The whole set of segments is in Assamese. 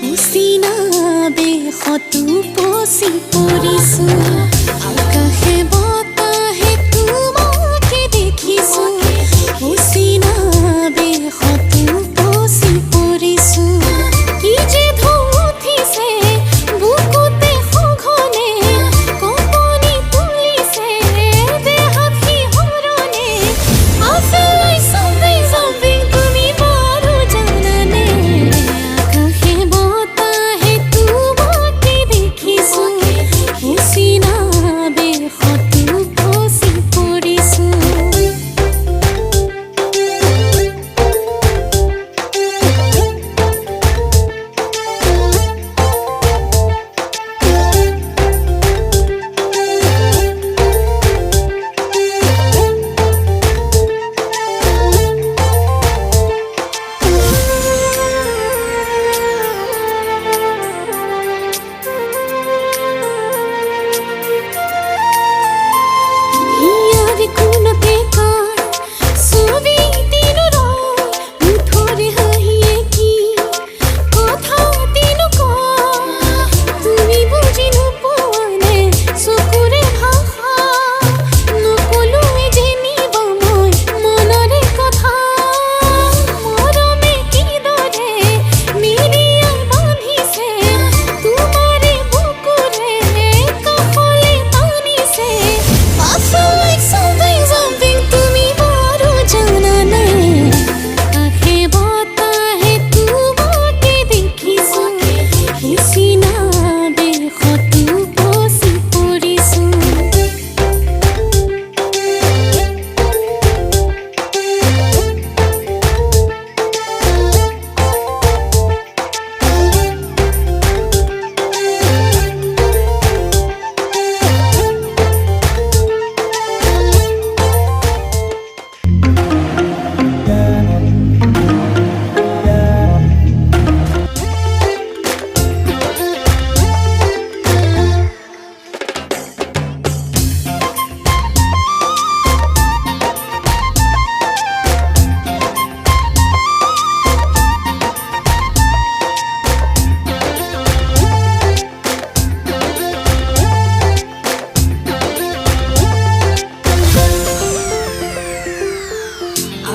উচিনা বেশতো পচি পৰিছো আকাশে বতাহে তোমাকে দেখিছো উচিনা বেশতো পচি পৰিছো কি যে ঢৌ উঠিছে বুকুতে সঘনে কঁপনি তুলিছে দেহত শিহৰণে I feel like something তুমি বাৰু জানানে আকাশে বতাহে তোমাকে দেখিছো উচিনা বেশতো পচি পৰিছো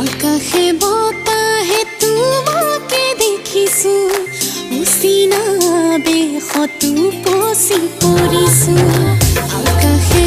আকাশে বতাহে তোমাকে দেখিছো উচিনা বেশতো পচি পৰিছো আকাশে